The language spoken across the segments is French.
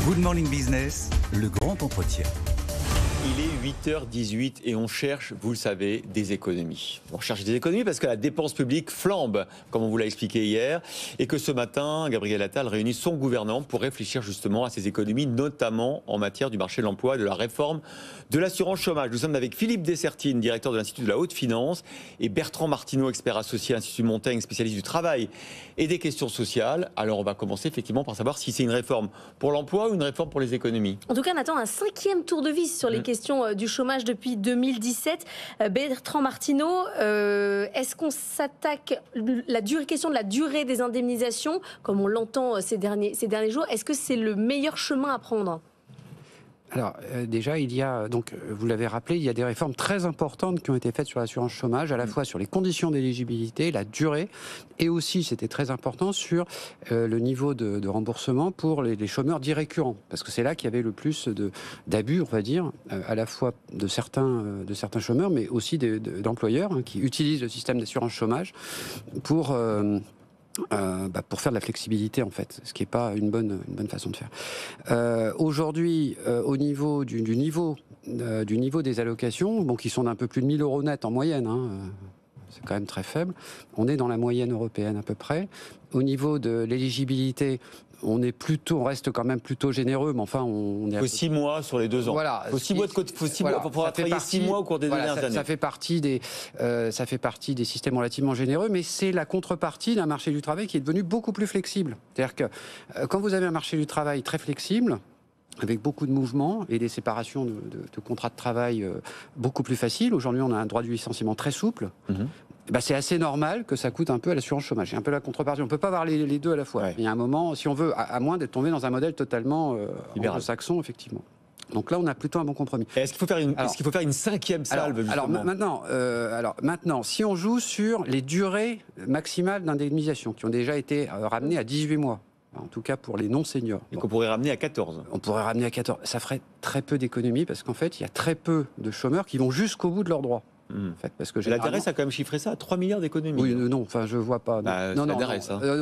Good Morning Business, le grand entretien. Il est 8h18 et on cherche, vous le savez, des économies. On cherche des économies parce que la dépense publique flambe, comme on vous l'a expliqué hier, et que ce matin, Gabriel Attal réunit son gouvernement pour réfléchir justement à ces économies, notamment en matière du marché de l'emploi et de la réforme de l'assurance chômage. Nous sommes avec Philippe Dessertine, directeur de l'Institut de la Haute Finance, et Bertrand Martineau, expert associé à l'Institut Montaigne, spécialiste du travail et des questions sociales. Alors on va commencer effectivement par savoir si c'est une réforme pour l'emploi ou une réforme pour les économies. En tout cas, on attend un 5e tour de vis sur les questions du chômage depuis 2017. Bertrand Martineau, est-ce qu'on s'attaque la question de la durée des indemnisations, comme on l'entend ces derniers jours, est-ce que c'est le meilleur chemin à prendre ? Alors déjà, il y a, donc vous l'avez rappelé, il y a des réformes très importantes qui ont été faites sur l'assurance chômage, à la fois sur les conditions d'éligibilité, la durée, et aussi, c'était très important, sur le niveau de remboursement pour les chômeurs dits récurrents. Parce que c'est là qu'il y avait le plus d'abus, on va dire, à la fois de certains chômeurs, mais aussi d'employeurs qui utilisent le système d'assurance chômage pour faire de la flexibilité en fait, ce qui n'est pas une bonne façon de faire. Aujourd'hui, au niveau du niveau des allocations, qui sont d'un peu plus de 1 000 € net en moyenne, c'est quand même très faible, on est dans la moyenne européenne à peu près. Au niveau de l'éligibilité, on reste quand même plutôt généreux, mais enfin, on est. Il faut 6 mois sur les 2 ans. Voilà. Il faut 6 mois pour pouvoir travailler 6 mois au cours des dernières années. Ça fait partie des systèmes relativement généreux, mais c'est la contrepartie d'un marché du travail qui est devenu beaucoup plus flexible. C'est-à-dire que quand vous avez un marché du travail très flexible, avec beaucoup de mouvements et des séparations de contrats de travail beaucoup plus faciles. Aujourd'hui, on a un droit du licenciement très souple. C'est assez normal que ça coûte un peu à l'assurance chômage. C'est un peu la contrepartie. On ne peut pas avoir les deux à la fois. Ouais. Il y a un moment, si on veut, à moins d'être tombé dans un modèle totalement anglo-saxon, effectivement. Donc là, on a plutôt un bon compromis. Est-ce qu'il faut faire une 5e salve alors maintenant, si on joue sur les durées maximales d'indemnisation, qui ont déjà été ramenées à 18 mois, en tout cas pour les non-seniors. Et qu'on pourrait ramener à 14. On pourrait ramener à 14. Ça ferait très peu d'économies parce qu'en fait, il y a très peu de chômeurs qui vont jusqu'au bout de leurs droits. En fait, parce que l'ADRS a quand même chiffré ça à 3 milliards d'économies. Oui, non, enfin, je vois pas. Non,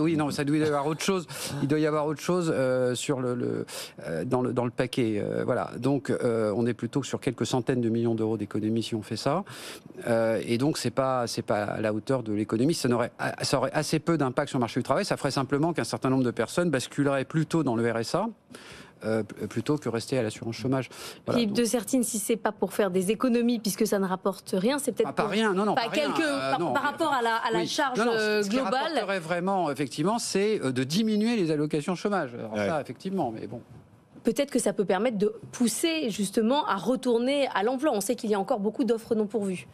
oui, non, ça doit y avoir autre chose. Il doit y avoir autre chose sur dans le paquet. Voilà. Donc, on est plutôt sur quelques centaines de millions d'euros d'économies si on fait ça. Et donc, c'est pas à la hauteur de l'économie. Ça aurait assez peu d'impact sur le marché du travail. Ça ferait simplement qu'un certain nombre de personnes basculeraient plutôt dans le RSA. Plutôt que rester à l'assurance chômage. Voilà, Philippe Dessertine, si c'est pas pour faire des économies puisque ça ne rapporte rien, c'est peut-être pas rien, non, par rapport à la charge globale. Ce qui rapporterait vraiment, effectivement, c'est de diminuer les allocations chômage. Alors ça, effectivement, mais bon. Peut-être que ça peut permettre de pousser justement à retourner à l'emploi. On sait qu'il y a encore beaucoup d'offres non pourvues.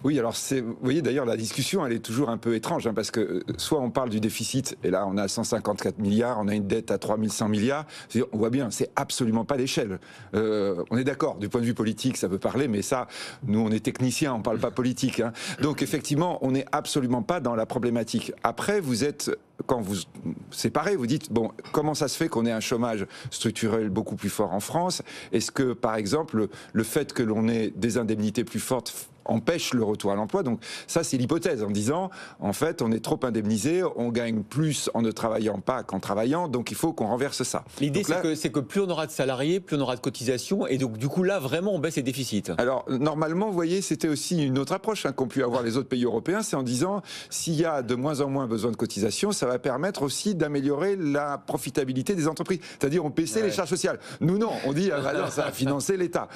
Oui, alors vous voyez d'ailleurs la discussion elle est toujours un peu étrange parce que soit on parle du déficit et là on a 154 milliards, on a une dette à 3100 milliards, on voit bien c'est absolument pas l'échelle. On est d'accord du point de vue politique ça peut parler mais ça nous on est techniciens on parle pas politique donc effectivement on n'est absolument pas dans la problématique. Après quand vous séparez, vous dites, bon, comment ça se fait qu'on ait un chômage structurel beaucoup plus fort en France ? Est-ce que, par exemple, le fait que l'on ait des indemnités plus fortes empêche le retour à l'emploi. Donc ça, c'est l'hypothèse en disant, en fait, on est trop indemnisé, on gagne plus en ne travaillant pas qu'en travaillant, donc il faut qu'on renverse ça. L'idée, c'est que plus on aura de salariés, plus on aura de cotisations, et donc du coup là, vraiment, on baisse les déficits. Alors, normalement, vous voyez, c'était aussi une autre approche qu'ont pu avoir les autres pays européens, c'est en disant, s'il y a de moins en moins besoin de cotisations, ça va permettre aussi d'améliorer la profitabilité des entreprises. C'est-à-dire, on baissait les charges sociales. Nous, non, on dit, alors, ça va financer l'État.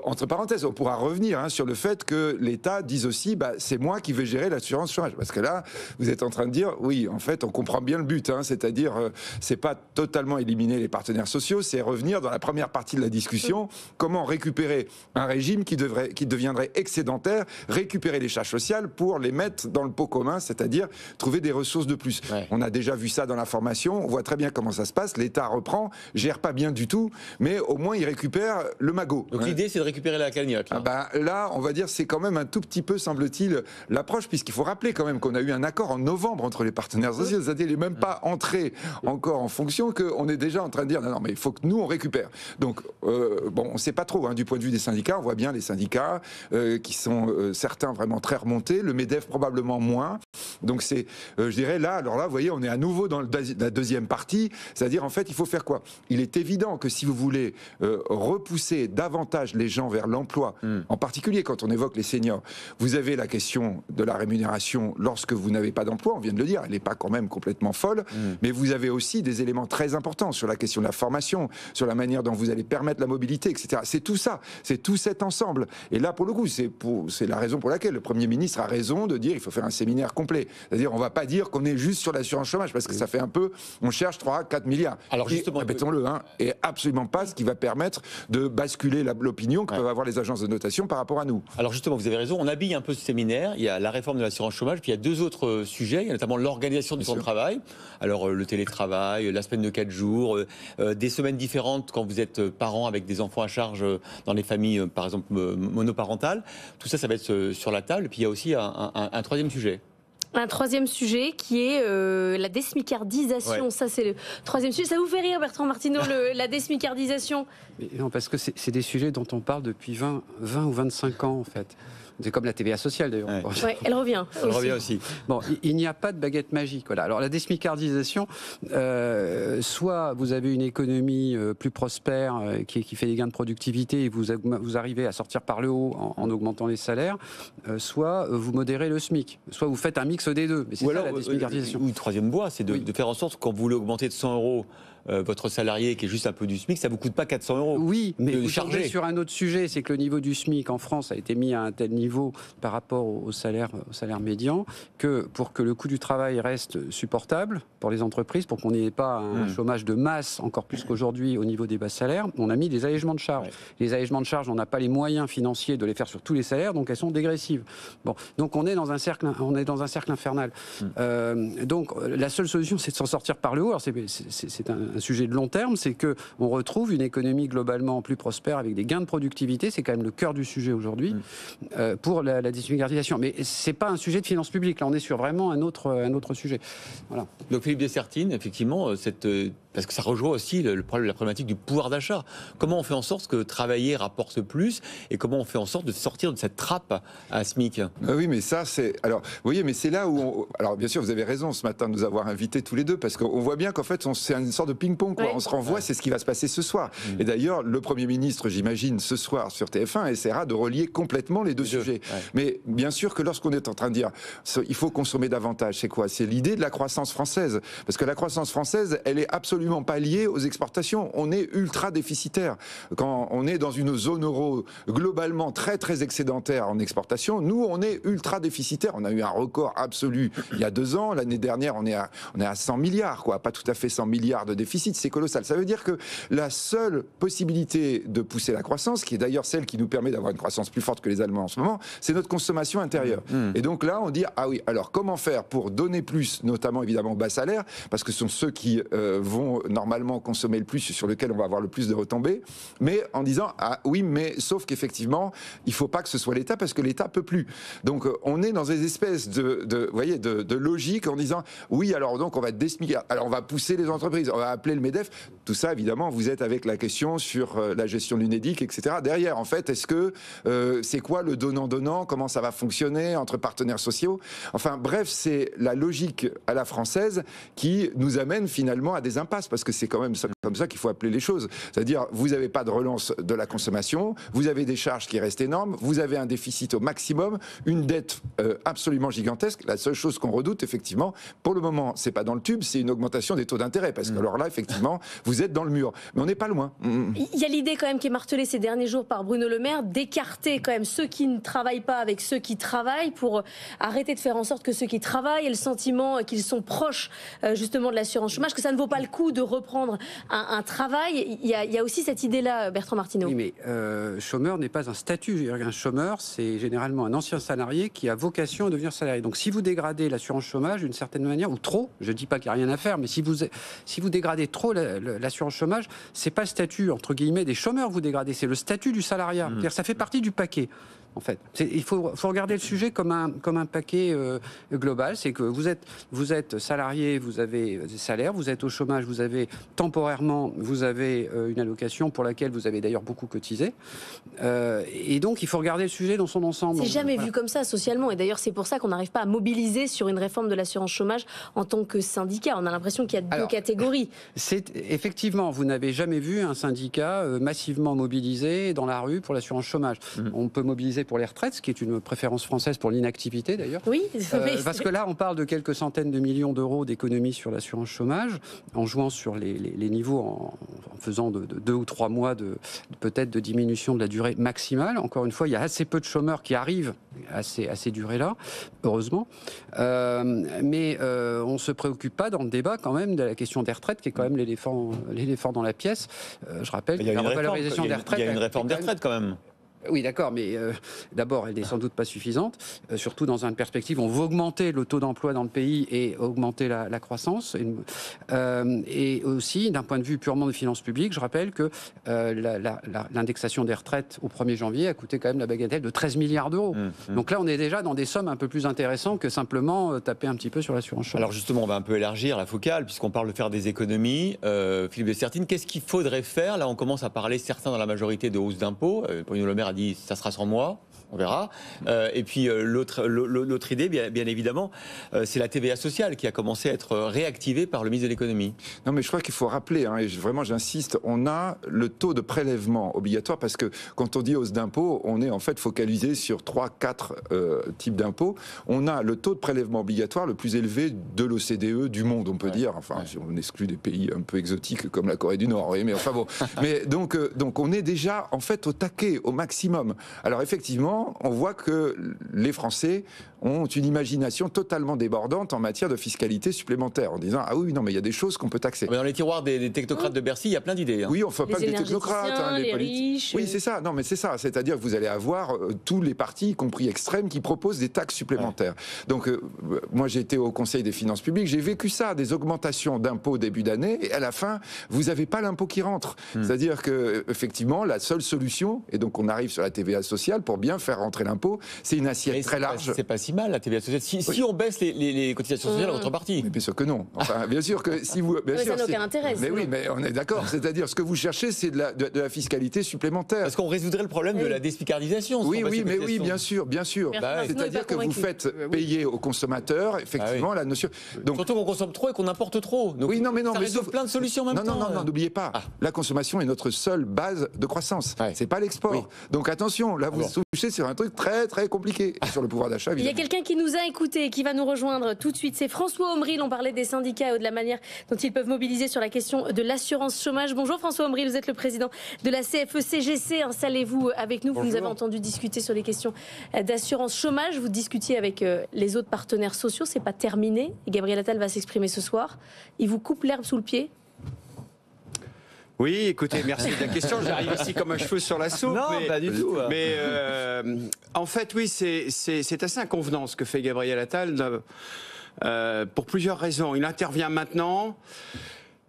Entre parenthèses, on pourra revenir sur le fait que l'État dise aussi, c'est moi qui vais gérer l'assurance chômage. Parce que là, vous êtes en train de dire, oui, en fait, on comprend bien le but. C'est-à-dire, c'est pas totalement éliminer les partenaires sociaux, c'est revenir dans la première partie de la discussion, comment récupérer un régime qui deviendrait excédentaire, récupérer les charges sociales pour les mettre dans le pot commun, c'est-à-dire trouver des ressources de plus. Ouais. On a déjà vu ça dans la formation, on voit très bien comment ça se passe, l'État reprend, gère pas bien du tout, mais au moins il récupère le magot. Donc l'idée, c'est de récupérer la cagnotte. Là, on va dire, c'est quand même un tout petit peu, semble-t-il, l'approche, puisqu'il faut rappeler quand même qu'on a eu un accord en novembre entre les partenaires sociaux, c'est-à-dire il n'est même pas entré encore en fonction, qu'on est déjà en train de dire non, mais il faut que nous on récupère. Donc, on ne sait pas trop, du point de vue des syndicats, on voit bien les syndicats qui sont certains vraiment très remontés, le MEDEF probablement moins. Donc c'est, je dirais là, alors là, vous voyez, on est à nouveau dans la deuxième partie, c'est-à-dire en fait, il faut faire quoi? Il est évident que si vous voulez repousser davantage les gens vers l'emploi, en particulier quand on évoque les seniors, vous avez la question de la rémunération lorsque vous n'avez pas d'emploi, on vient de le dire, elle n'est pas quand même complètement folle, mais vous avez aussi des éléments très importants sur la question de la formation, sur la manière dont vous allez permettre la mobilité, etc. C'est tout ça, c'est tout cet ensemble. Et là, pour le coup, c'est la raison pour laquelle le Premier ministre a raison de dire qu'il faut faire un séminaire complet. C'est-à-dire, on ne va pas dire qu'on est juste sur l'assurance chômage, parce que ça fait un peu, on cherche 3-4 milliards. Alors justement, répétons-le, et absolument pas ce qui va permettre de basculer l'opinion que peuvent avoir les agences de notation par rapport à nous. Alors justement, vous avez raison, on habille un peu ce séminaire, il y a la réforme de l'assurance chômage, puis il y a deux autres sujets, il y a notamment l'organisation du temps de travail, alors le télétravail, la semaine de 4 jours, des semaines différentes quand vous êtes parent avec des enfants à charge dans les familles, par exemple, monoparentales, tout ça, ça va être sur la table, puis il y a aussi un troisième sujet. Un troisième sujet qui est la désmicardisation. Ouais. Ça, c'est le troisième sujet. Ça vous fait rire, Bertrand Martineau, la désmicardisation? Non, parce que c'est des sujets dont on parle depuis 20 ou 25 ans, en fait. C'est comme la TVA sociale, d'ailleurs. Ouais. Ouais, elle revient. Elle revient aussi. Bon, il n'y a pas de baguette magique. Voilà. Alors, la désmicardisation, soit vous avez une économie plus prospère qui fait des gains de productivité et vous arrivez à sortir par le haut en augmentant les salaires, soit vous modérez le SMIC, soit vous faites un mix des deux. Mais c'est ça, la désmicardisation. Ou une troisième voie, c'est de faire en sorte que quand vous voulez augmenter de 100 euros votre salarié qui est juste un peu du SMIC, ça ne vous coûte pas 400 euros. Oui, mais vous chargez sur un autre sujet, c'est que le niveau du SMIC en France a été mis à un tel niveau par rapport au salaire médian que pour que le coût du travail reste supportable pour les entreprises, pour qu'on n'ait pas un chômage de masse encore plus qu'aujourd'hui au niveau des bas salaires, on a mis des allégements de charges. Ouais. Les allégements de charges, on n'a pas les moyens financiers de les faire sur tous les salaires, donc elles sont dégressives. Bon, donc on est dans un cercle infernal. Donc la seule solution, c'est de s'en sortir par le haut. Alors c'est un sujet de long terme, c'est que on retrouve une économie globalement plus prospère avec des gains de productivité. C'est quand même le cœur du sujet aujourd'hui pour la désmicardisation. Mais c'est pas un sujet de finances publiques. Là, on est sur vraiment un autre sujet. Voilà. Donc Philippe Dessertine, effectivement, parce que ça rejoint aussi la problématique du pouvoir d'achat. Comment on fait en sorte que travailler rapporte plus et comment on fait en sorte de sortir de cette trappe à SMIC? Oui, mais ça, c'est... Alors, vous voyez, mais c'est là où... Alors, bien sûr, vous avez raison ce matin de nous avoir invités tous les deux, parce qu'on voit bien qu'en fait, c'est une sorte de ping-pong, quoi. Ouais. On se renvoie, c'est ce qui va se passer ce soir. Et d'ailleurs, le Premier ministre, j'imagine, ce soir sur TF1, essaiera de relier complètement les deux sujets. Ouais. Mais bien sûr que lorsqu'on est en train de dire il faut consommer davantage, c'est quoi? C'est l'idée de la croissance française. Parce que la croissance française, elle est absolument pas liée aux exportations. On est ultra déficitaire. Quand on est dans une zone euro globalement très très excédentaire en exportation, nous on est ultra déficitaire. On a eu un record absolu il y a 2 ans. L'année dernière, on est à 100 milliards, quoi. Pas tout à fait 100 milliards de déficit, c'est colossal. Ça veut dire que la seule possibilité de pousser la croissance, qui est d'ailleurs celle qui nous permet d'avoir une croissance plus forte que les Allemands en ce moment, c'est notre consommation intérieure. Et donc là, on dit ah oui, alors comment faire pour donner plus, notamment évidemment bas salaire, parce que ce sont ceux qui vont normalement consommer le plus, sur lesquels on va avoir le plus de retombées, mais en disant ah oui, mais sauf qu'effectivement, il faut pas que ce soit l'État parce que l'État peut plus. Donc on est dans des espèces de logique en disant oui, alors donc on va alors on va pousser les entreprises, on va appeler le MEDEF. Tout ça, évidemment, vous êtes avec la question sur la gestion du l'UNEDIC, etc. Derrière, en fait, est-ce que c'est quoi le donnant-donnant? Comment ça va fonctionner entre partenaires sociaux? Enfin, bref, c'est la logique à la française qui nous amène finalement à des impasses, parce que c'est quand même comme ça qu'il faut appeler les choses. C'est-à-dire, vous n'avez pas de relance de la consommation, vous avez des charges qui restent énormes, vous avez un déficit au maximum, une dette absolument gigantesque. La seule chose qu'on redoute, effectivement, pour le moment, c'est pas dans le tube, c'est une augmentation des taux d'intérêt, parce que alors là, effectivement, vous êtes dans le mur. Mais on n'est pas loin. Il y a l'idée quand même qui est martelée ces derniers jours par Bruno Le Maire d'écarter quand même ceux qui ne travaillent pas avec ceux qui travaillent pour arrêter de faire en sorte que ceux qui travaillent aient le sentiment qu'ils sont proches justement de l'assurance chômage, que ça ne vaut pas le coup de reprendre un travail. Il y a aussi cette idée-là, Bertrand Martineau. Oui, mais chômeur n'est pas un statut. Un chômeur, c'est généralement un ancien salarié qui a vocation à devenir salarié. Donc si vous dégradez l'assurance chômage d'une certaine manière, ou trop, je ne dis pas qu'il n'y a rien à faire, mais si vous dégradez trop l'assurance chômage, c'est pas le statut, entre guillemets, des chômeurs vous dégradez, c'est le statut du salariat. C'est-à-dire ça fait partie du paquet. en fait. Il faut regarder le sujet comme un paquet global. C'est que vous êtes salarié, vous avez des salaires, vous êtes au chômage, vous avez temporairement, vous avez une allocation pour laquelle vous avez d'ailleurs beaucoup cotisé. Et donc, il faut regarder le sujet dans son ensemble. C'est jamais vu comme ça socialement. Et d'ailleurs, c'est pour ça qu'on n'arrive pas à mobiliser sur une réforme de l'assurance chômage en tant que syndicat. On a l'impression qu'il y a deux catégories. Effectivement, vous n'avez jamais vu un syndicat massivement mobilisé dans la rue pour l'assurance chômage. On peut mobiliser pour les retraites, ce qui est une préférence française pour l'inactivité d'ailleurs. Oui, parce que là, on parle de quelques centaines de millions d'euros d'économies sur l'assurance chômage, en jouant sur les niveaux, en faisant de 2 ou 3 mois peut-être de diminution de la durée maximale. Encore une fois, il y a assez peu de chômeurs qui arrivent à ces durées-là, heureusement. Mais on ne se préoccupe pas dans le débat quand même de la question des retraites, qui est quand même l'éléphant dans la pièce. Je rappelle que la revalorisation des retraites... Il y a une réforme des retraites quand même. Oui, d'accord, mais d'abord, elle n'est sans doute pas suffisante, surtout dans une perspective où on veut augmenter le taux d'emploi dans le pays et augmenter la croissance. Et aussi, d'un point de vue purement des finances publiques, je rappelle que l'indexation des retraites au 1er janvier a coûté quand même la bagatelle de 13 milliards d'euros. Donc là, on est déjà dans des sommes un peu plus intéressantes que simplement taper un petit peu sur l'assurance chômage. Alors justement, on va un peu élargir la focale, puisqu'on parle de faire des économies. Philippe de Sertine, qu'est-ce qu'il faudrait faire? Là, on commence à parler, certains dans la majorité, de hausse d'impôts. Bruno Le Maire a dit ça sera sans moi, on verra. Et puis l'autre idée, bien évidemment, c'est la TVA sociale qui a commencé à être réactivée par le ministre de l'économie. Non, mais je crois qu'il faut rappeler, et vraiment j'insiste, on a le taux de prélèvement obligatoire, parce que quand on dit hausse d'impôt, on est en fait focalisé sur 3-4 types d'impôts. On a le taux de prélèvement obligatoire le plus élevé de l'OCDE, du monde, on peut dire. Enfin, si on exclut des pays un peu exotiques comme la Corée du Nord, oui, mais enfin bon. Mais donc on est déjà en fait au taquet, au maximum. Alors effectivement, on voit que les Français ont une imagination totalement débordante en matière de fiscalité supplémentaire, en disant ah oui, non, mais il y a des choses qu'on peut taxer. Mais dans les tiroirs des technocrates de Bercy, il y a plein d'idées. Oui, on ne fait pas que des technocrates, les riches. Oui, c'est ça. Non, mais c'est ça. C'est-à-dire que vous allez avoir tous les partis, y compris extrêmes, qui proposent des taxes supplémentaires. Donc, moi, j'ai été au Conseil des finances publiques, j'ai vécu ça, des augmentations d'impôts début d'année, et à la fin, vous n'avez pas l'impôt qui rentre. C'est-à-dire que, effectivement, la seule solution, et donc on arrive sur la TVA sociale pour bien faire rentrer l'impôt, c'est une assiette très large. C'est pas si mal la TVA sociale. Si on baisse les cotisations sociales, en contrepartie. Mais bien sûr que non. Enfin, bien sûr que si vous. Bien mais sûr, ça n'a aucun intérêt. Mais oui, mais on est d'accord. C'est-à-dire, ce que vous cherchez, c'est de la fiscalité supplémentaire. Parce qu'on résoudrait le problème de la dépicardisation. Oui, mais oui, bien sûr, bien sûr. C'est-à-dire que vous faites payer aux consommateurs, effectivement, la notion. Donc, surtout qu'on consomme trop et qu'on importe trop. Donc, oui, non, mais non, ça résout plein de solutions en même temps. Non, n'oubliez pas. La consommation est notre seule base de croissance. C'est pas l'export. Oui. Donc attention, là, vous touchez sur un truc très, très compliqué sur le pouvoir d'achat. Il y a quelqu'un qui nous a écouté et qui va nous rejoindre tout de suite. C'est François Omril. On parlait des syndicats et de la manière dont ils peuvent mobiliser sur la question de l'assurance chômage. Bonjour François Omril, vous êt le président de la CFE-CGC. Installez-vous avec nous. Bonjour. Vous nous avez entendu discuter sur les questions d'assurance chômage. Vous discutiez avec les autres partenaires sociaux. C'est pas terminé. Et Gabriel Attal va s'exprimer ce soir. Il vous coupe l'herbe sous le pied? Oui, écoutez, merci de la question. J'arrive ici comme un cheveu sur la soupe. Non, pas du tout. Mais en fait, oui, c'est assez inconvenant ce que fait Gabriel Attal pour plusieurs raisons. Il intervient maintenant.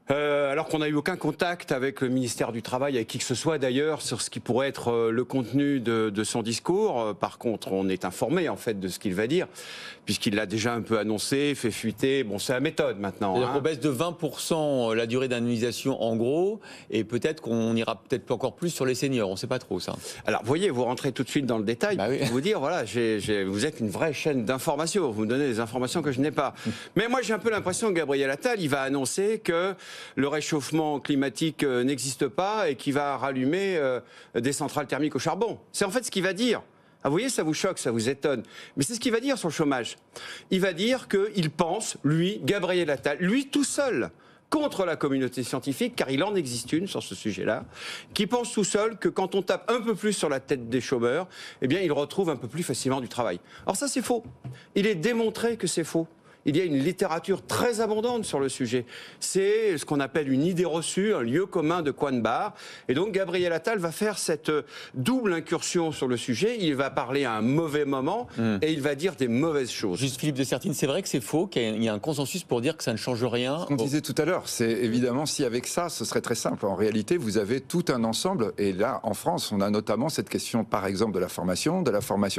Alors qu'on n'a eu aucun contact avec le ministère du Travail, avec qui que ce soit d'ailleurs, sur ce qui pourrait être le contenu de son discours. Par contre, on est informé en fait de ce qu'il va dire, puisqu'il l'a déjà un peu annoncé, fait fuiter. Bon, c'est la méthode maintenant. C'est-à-dire qu'on baisse de 20% la durée d'indemnisation en gros, et peut-être qu'on ira peut-être encore plus sur les seniors. On ne sait pas trop ça. Alors, vous voyez, vous rentrez tout de suite dans le détail. Bah oui. Pour vous dire, voilà, vous êtes une vraie chaîne d'information. Vous me donnez des informations que je n'ai pas. Mais moi, j'ai un peu l'impression que Gabriel Attal, il va annoncer que le réchauffement climatique n'existe pas et qu'il va rallumer des centrales thermiques au charbon. C'est en fait ce qu'il va dire. Ah, vous voyez, ça vous choque, ça vous étonne. Mais c'est ce qu'il va dire sur le chômage. Il va dire qu'il pense, lui, Gabriel Attal, lui tout seul, contre la communauté scientifique, car il en existe une sur ce sujet-là, qui pense tout seul que quand on tape un peu plus sur la tête des chômeurs, eh bien, ils retrouvent un peu plus facilement du travail. Alors ça, c'est faux. Il est démontré que c'est faux. Il y a une littérature très abondante sur le sujet. C'est ce qu'on appelle une idée reçue, un lieu commun de coin de bar. Et donc Gabriel Attal va faire cette double incursion sur le sujet. Il va parler à un mauvais moment et il va dire des mauvaises choses. Juste Philippe de Sertine, c'est vrai que c'est faux, qu'il y a un consensus pour dire que ça ne change rien. On disait tout à l'heure, c'est évidemment si avec ça, ce serait très simple. En réalité, vous avez tout un ensemble. Et là, en France, on a notamment cette question, par exemple, de la formation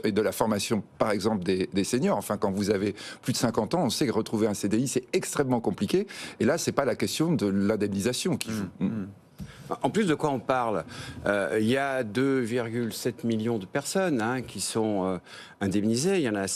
et de la formation, par exemple, des seniors. Enfin, quand vous avez plus de 50 ans, on sait que retrouver un CDI, c'est extrêmement compliqué. Et là, c'est pas la question de l'indemnisation qui joue. En plus de quoi on parle, il y a 2,7 millions de personnes qui sont indemnisées. Il y en a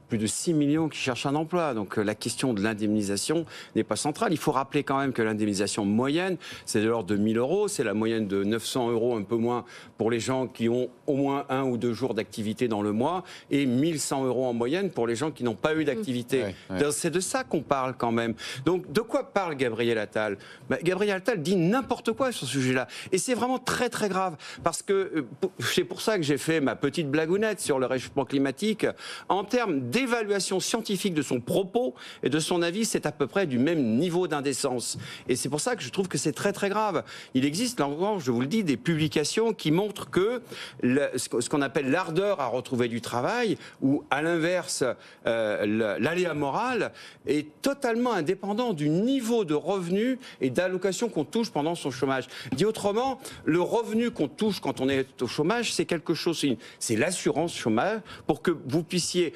plus de 6 millions qui cherchent un emploi. Donc la question de l'indemnisation n'est pas centrale. Il faut rappeler quand même que l'indemnisation moyenne, c'est de l'ordre de 1 000 euros. C'est la moyenne de 900 euros, un peu moins, pour les gens qui ont au moins 1 ou 2 jours d'activité dans le mois, et 1 100 euros en moyenne pour les gens qui n'ont pas eu d'activité. C'est de ça qu'on parle quand même. Donc de quoi parle Gabriel Attal ? Gabriel Attal dit n'importe quoi sur ce sujet-là. Et c'est vraiment très très grave. Parce que c'est pour ça que j'ai fait ma petite blagounette sur le réchauffement climatique. En termes d'évaluation scientifique de son propos et de son avis, c'est à peu près du même niveau d'indécence. Et c'est pour ça que je trouve que c'est très très grave. Il existe, là encore, je vous le dis, des publications qui montrent que ce qu'on appelle l'ardeur à retrouver du travail, ou à l'inverse, l'aléa moral, est totalement indépendant du niveau de revenu et d'allocation qu'on touche pendant son chômage. Dit autrement, le revenu qu'on touche quand on est au chômage, c'est quelque chose, c'est l'assurance chômage pour que vous puissiez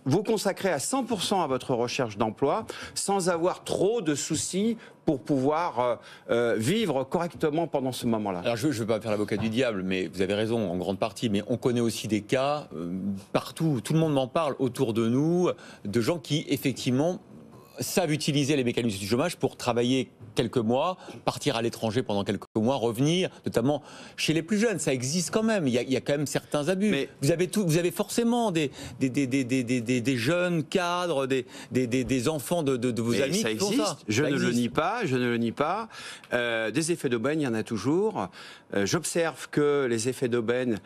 vous consacrer à 100% à votre recherche d'emploi sans avoir trop de soucis pour pouvoir vivre correctement pendant ce moment-là. Alors je ne veux pas faire l'avocat du diable, mais vous avez raison en grande partie, mais on connaît aussi des cas partout, tout le monde m'en parle autour de nous, de gens qui effectivement savent utiliser les mécanismes du chômage pour travailler quelques mois, partir à l'étranger pendant quelques mois, revenir, notamment chez les plus jeunes. Ça existe quand même. Il y a quand même certains abus. Mais vous avez forcément des jeunes cadres, des enfants de vos amis ça qui font existe. ça. Je Ça ne existe. le nie pas. Des effets d'aubaine, il y en a toujours. J'observe que les effets d'aubaine,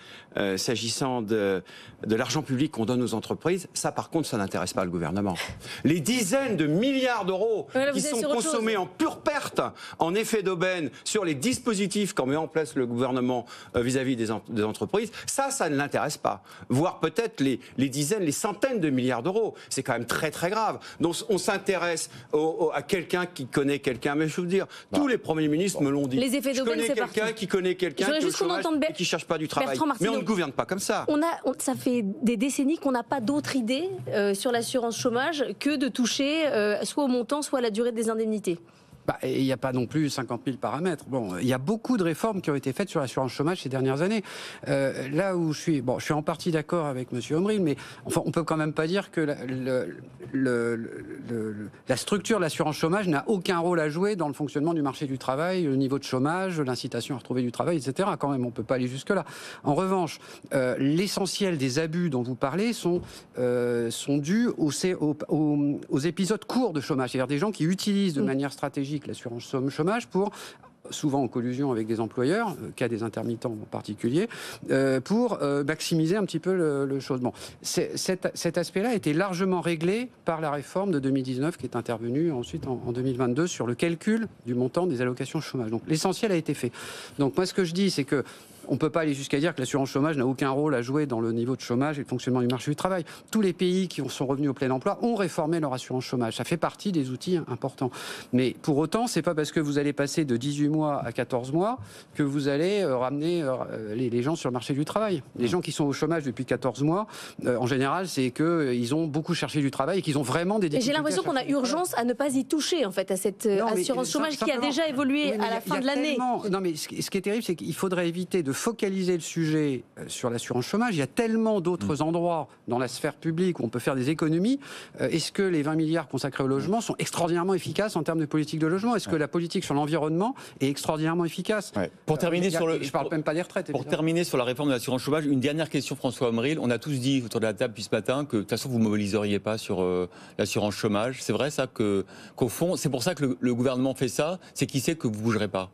s'agissant de l'argent public qu'on donne aux entreprises, ça par contre, ça n'intéresse pas le gouvernement. Les dizaines de milliards d'euros qui sont consommés en pure perte en effet d'aubaine sur les dispositifs qu'en met en place le gouvernement vis-à-vis des entreprises, ça ne l'intéresse pas. Voire peut-être les dizaines, les centaines de milliards d'euros. C'est quand même très très grave. Donc on s'intéresse à quelqu'un qui connaît quelqu'un. Mais je veux vous dire, tous les premiers ministres me l'ont dit. Les effets d'aubaine, c'est parti. Quelqu'un qui connaît quelqu'un qui est au chômage et qui ne cherche pas du travail. Mais on ne gouverne pas comme ça. Ça fait des décennies qu'on n'a pas d'autre idée sur l'assurance chômage que de toucher soit au montant, soit à la durée des indemnités. Il n'y a pas non plus 50 000 paramètres. Bon, il y a beaucoup de réformes qui ont été faites sur l'assurance chômage ces dernières années. Là où je suis en partie d'accord avec M. Omril, mais enfin, on peut quand même pas dire que la structure de l'assurance chômage n'a aucun rôle à jouer dans le fonctionnement du marché du travail, le niveau de chômage, l'incitation à retrouver du travail, etc. Quand même, on peut pas aller jusque-là. En revanche, l'essentiel des abus dont vous parlez sont dus aux épisodes courts de chômage, c'est-à-dire des gens qui utilisent de manière stratégique l'assurance chômage pour, souvent en collusion avec des employeurs, cas des intermittents en particulier, pour maximiser un petit peu le chose. Bon, cet aspect-là a été largement réglé par la réforme de 2019 qui est intervenue ensuite en 2022 sur le calcul du montant des allocations chômage. Donc l'essentiel a été fait. Donc moi ce que je dis c'est que on ne peut pas aller jusqu'à dire que l'assurance chômage n'a aucun rôle à jouer dans le niveau de chômage et le fonctionnement du marché du travail. Tous les pays qui sont revenus au plein emploi ont réformé leur assurance chômage. Ça fait partie des outils importants. Mais pour autant, c'est pas parce que vous allez passer de 18 mois à 14 mois que vous allez ramener les gens sur le marché du travail. Les gens qui sont au chômage depuis 14 mois, en général, c'est qu'ils ont beaucoup cherché du travail et qu'ils ont vraiment des difficultés. Et j'ai l'impression qu'on a urgence à ne pas y toucher, en fait, à cette assurance chômage qui a déjà évolué à la fin de l'année. Non, mais ce qui est terrible, c'est qu'il faudrait éviter de focaliser le sujet sur l'assurance chômage. Il y a tellement d'autres endroits dans la sphère publique où on peut faire des économies. Est-ce que les 20 milliards consacrés au logement sont extraordinairement efficaces en termes de politique de logement ? Est-ce que la politique sur l'environnement est extraordinairement efficace ? Pour terminer je ne parle même pas des retraites. Pour terminer sur la réforme de l'assurance chômage, une dernière question, François Omril. On a tous dit autour de la table depuis ce matin que de toute façon vous ne mobiliseriez pas sur l'assurance chômage. C'est vrai ça qu'au fond, c'est pour ça que le gouvernement fait ça, c'est qu'il sait que vous ne bougerez pas.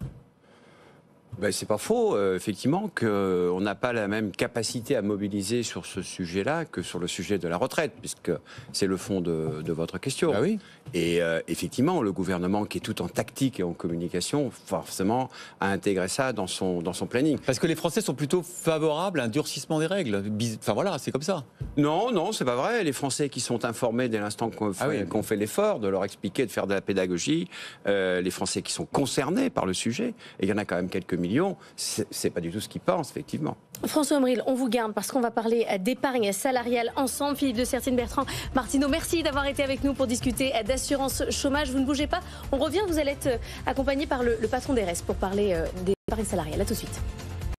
Ben, c'est pas faux, effectivement, qu'on n'a pas la même capacité à mobiliser sur ce sujet-là que sur le sujet de la retraite, puisque c'est le fond de votre question. Ah oui. Et effectivement, le gouvernement qui est tout en tactique et en communication, forcément, a intégré ça dans son planning. Parce que les Français sont plutôt favorables à un durcissement des règles. Enfin voilà, c'est comme ça. Non, c'est pas vrai. Les Français qui sont informés dès l'instant qu'on fait l'effort de leur expliquer, de faire de la pédagogie, les Français qui sont concernés par le sujet, et il y en a quand même quelques millions, c'est pas du tout ce qu'ils pensent, effectivement. François Omril, on vous garde parce qu'on va parler d'épargne salariale ensemble. Philippe de Sertine, Bertrand Martineau, merci d'avoir été avec nous pour discuter d'assurance chômage. Vous ne bougez pas, on revient, vous allez être accompagné par le patron des RES pour parler d'épargne salariale. À tout de suite.